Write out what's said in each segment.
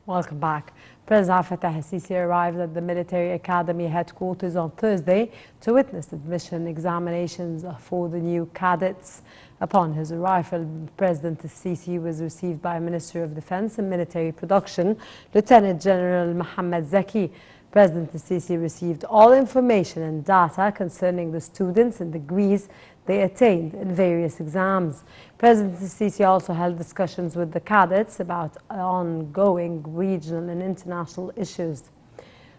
Welcome back. President Abdel Fattah al-Sisi arrived at the military academy headquarters on Thursday to witness admission examinations for the new cadets. Upon his arrival, President al-Sisi was received by Minister of Defense and Military Production, Lieutenant General Mohammed Zaki. President al-Sisi received all information and data concerning the students and degrees they attained in various exams. President al-Sisi also held discussions with the cadets about ongoing regional and international issues.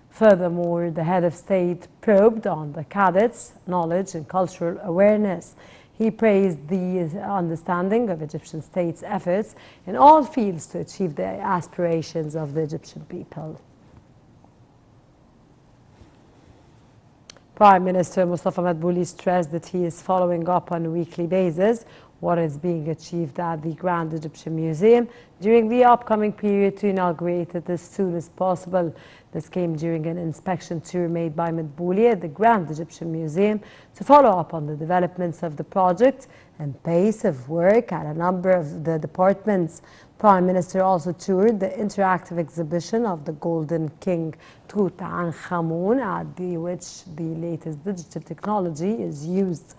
Furthermore, the head of state probed on the cadets' knowledge and cultural awareness. He praised the understanding of Egyptian state's efforts in all fields to achieve the aspirations of the Egyptian people. Prime Minister Mustafa Madbouli stressed that he is following up on a weekly basis what is being achieved at the Grand Egyptian Museum during the upcoming period to inaugurate it as soon as possible. This came during an inspection tour made by Madbouli at the Grand Egyptian Museum to follow up on the developments of the project and pace of work at a number of the departments. Prime Minister also toured the interactive exhibition of the Golden King Tutankhamun, at which the latest digital technology is used.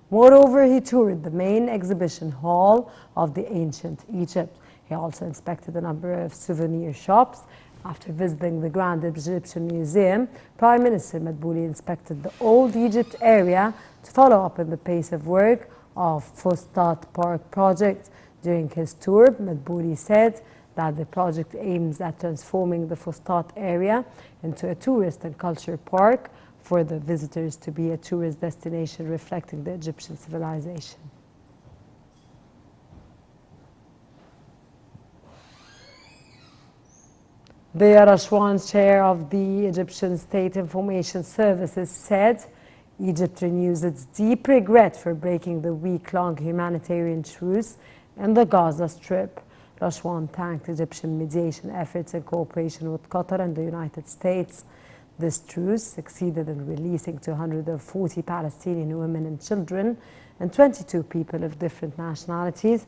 Moreover, he toured the main exhibition hall of the ancient Egypt. He also inspected a number of souvenir shops. After visiting the Grand Egyptian Museum, Prime Minister Madbouli inspected the Old Egypt area to follow up on the pace of work of Fustat Park project. During his tour, Madbouli said that the project aims at transforming the Fustat area into a tourist and culture park for the visitors to be a tourist destination reflecting the Egyptian civilization. The Rashwan chair of the Egyptian State Information Services said Egypt renews its deep regret for breaking the week-long humanitarian truce in the Gaza Strip. Rashwan thanked Egyptian mediation efforts in cooperation with Qatar and the United States. This truce succeeded in releasing 240 Palestinian women and children and 22 people of different nationalities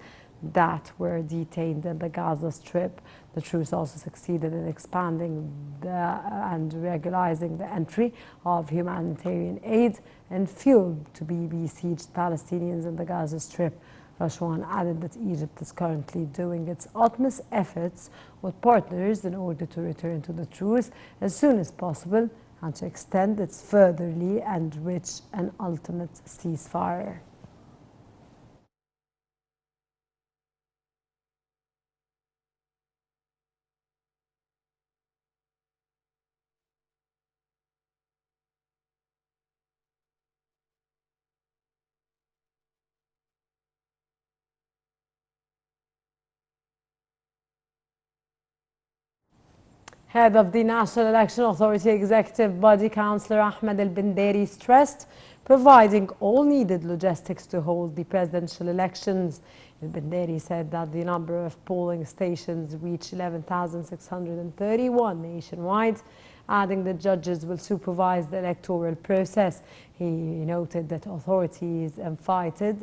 that were detained in the Gaza Strip. The truce also succeeded in expanding and regularizing the entry of humanitarian aid and fuel to be besieged Palestinians in the Gaza Strip. Rashwan added that Egypt is currently doing its utmost efforts with partners in order to return to the truce as soon as possible and to extend its furtherly and reach an ultimate ceasefire. Head of the National Election Authority Executive Body, Councillor Ahmed al-Binderi, stressed providing all needed logistics to hold the presidential elections. Al-Binderi said that the number of polling stations reached 11,631 nationwide, adding that judges will supervise the electoral process. He noted that authorities invited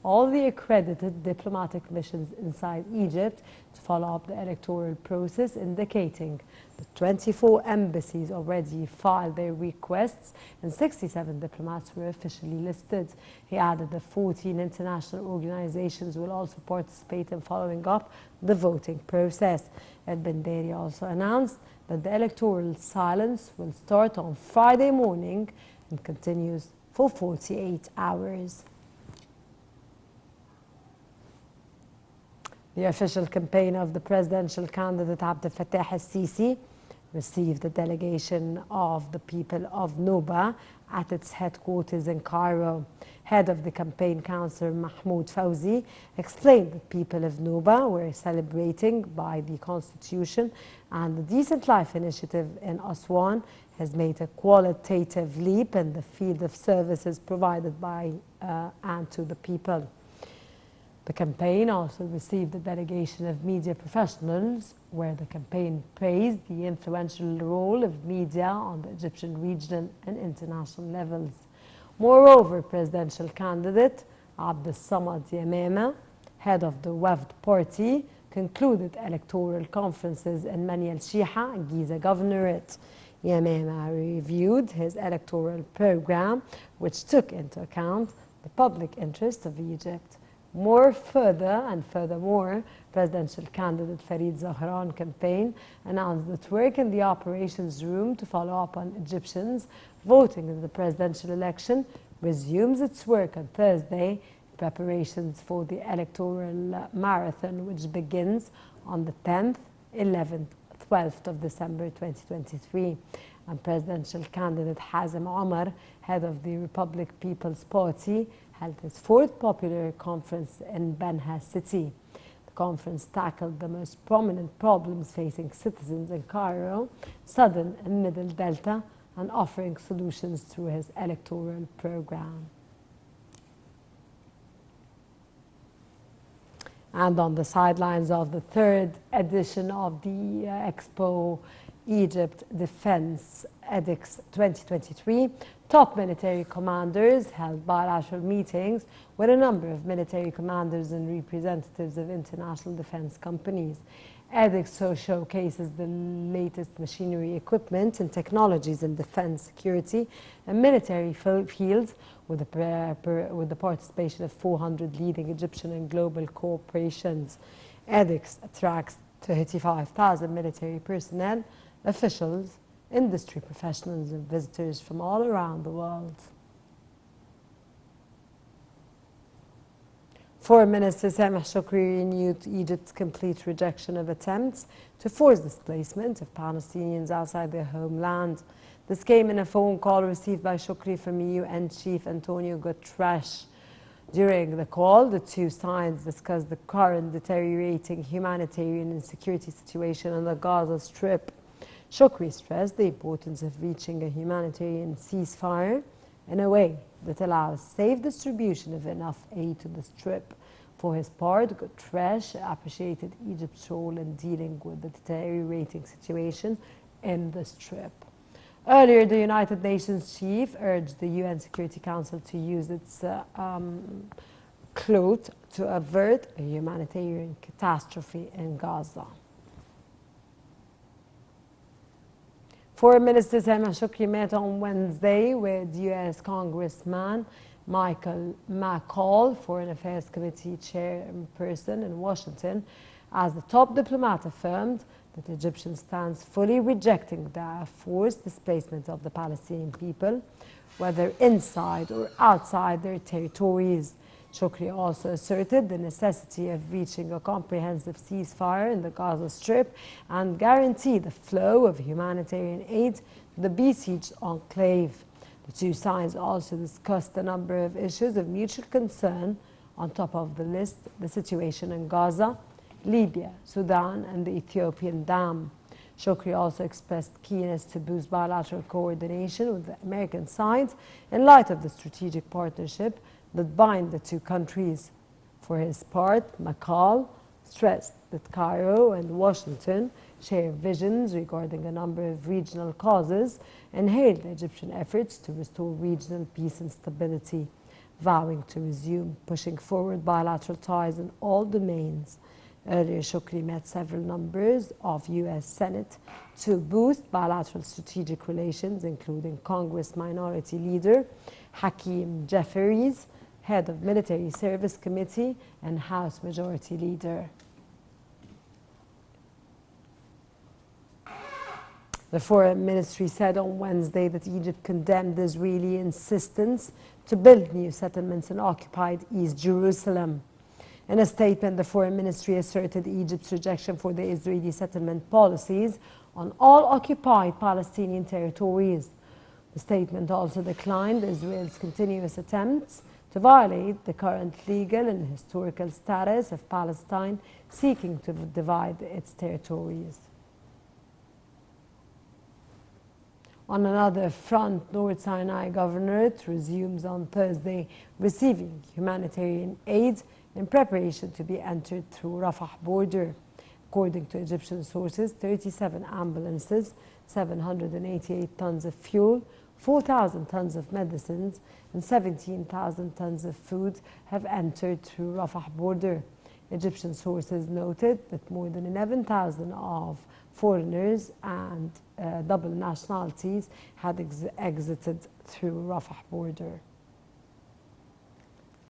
all the accredited diplomatic missions inside Egypt to follow up the electoral process, indicating the 24 embassies already filed their requests and 67 diplomats were officially listed. He added that 14 international organizations will also participate in following up the voting process. Al-Binderi also announced that the electoral silence will start on Friday morning and continues for 48 hours. The official campaign of the presidential candidate Abdel Fattah al-Sisi received a delegation of the people of Nuba at its headquarters in Cairo. Head of the campaign, Councillor Mahmoud Fawzi, explained that people of Nuba were celebrating by the Constitution, and the Decent Life Initiative in Aswan has made a qualitative leap in the field of services provided by and to the people. The campaign also received a delegation of media professionals, where the campaign praised the influential role of media on the Egyptian regional and international levels. Moreover, presidential candidate Abdel Samad Yamama, head of the Wafd party, concluded electoral conferences in Mani al-Shiha and Giza Governorate. Yamama reviewed his electoral program, which took into account the public interest of Egypt. Furthermore, presidential candidate Farid Zahran campaign announced that work in the operations room to follow up on Egyptians voting in the presidential election resumes its work on Thursday, preparations for the electoral marathon, which begins on the 10th, 11th, 12th of December 2023. And presidential candidate Hazem Omar, head of the Republic People's Party, held his fourth popular conference in Benha city. The conference tackled the most prominent problems facing citizens in Cairo, Southern and Middle Delta, and offering solutions through his electoral program. And on the sidelines of the third edition of the Expo Egypt Defense Edix 2023, top military commanders held bilateral meetings with a number of military commanders and representatives of international defense companies. Edix showcases the latest machinery, equipment, and technologies in defense, security, and military fields with the participation of 400 leading Egyptian and global corporations. Edix attracts 35,000 military personnel, officials, industry professionals, and visitors from all around the world. Foreign Minister Sameh Shoukry renewed Egypt's complete rejection of attempts to force displacement of Palestinians outside their homeland. This came in a phone call received by Shoukry from UN Chief Antonio Guterres. During the call, the two sides discussed the current deteriorating humanitarian and security situation on the Gaza Strip. Shoukry stressed the importance of reaching a humanitarian ceasefire in a way that allows safe distribution of enough aid to the Strip. For his part, Guterres appreciated Egypt's role in dealing with the deteriorating situation in the Strip. Earlier, the United Nations chief urged the UN Security Council to use its clout to avert a humanitarian catastrophe in Gaza. Foreign Minister Sameh Shoukry met on Wednesday with U.S. Congressman Michael McCaul, Foreign Affairs Committee chairperson in Washington, as the top diplomat affirmed that Egyptian stands fully rejecting the forced displacement of the Palestinian people, whether inside or outside their territories. Shoukry also asserted the necessity of reaching a comprehensive ceasefire in the Gaza Strip and guarantee the flow of humanitarian aid to the besieged enclave. The two sides also discussed a number of issues of mutual concern. On top of the list, the situation in Gaza, Libya, Sudan, and the Ethiopian dam. Shoukry also expressed keenness to boost bilateral coordination with the American side in light of the strategic partnership that bind the two countries. For his part, McCall stressed that Cairo and Washington share visions regarding a number of regional causes and hailed the Egyptian efforts to restore regional peace and stability, vowing to resume pushing forward bilateral ties in all domains. Earlier, Shoukry met several members of U.S. Senate to boost bilateral strategic relations, including Congress Minority Leader Hakeem Jeffries, head of Military Service Committee, and House Majority Leader. The Foreign Ministry said on Wednesday that Egypt condemned the Israeli insistence to build new settlements in occupied East Jerusalem. In a statement, the Foreign Ministry asserted Egypt's rejection for the Israeli settlement policies on all occupied Palestinian territories. The statement also declined Israel's continuous attempts to violate the current legal and historical status of Palestine, seeking to divide its territories. On another front, North Sinai Governorate resumes on Thursday receiving humanitarian aid in preparation to be entered through Rafah border. According to Egyptian sources, 37 ambulances, 788 tons of fuel, 4,000 tons of medicines, and 17,000 tons of food have entered through Rafah border. Egyptian sources noted that more than 11,000 of foreigners and double nationalities had exited through Rafah border.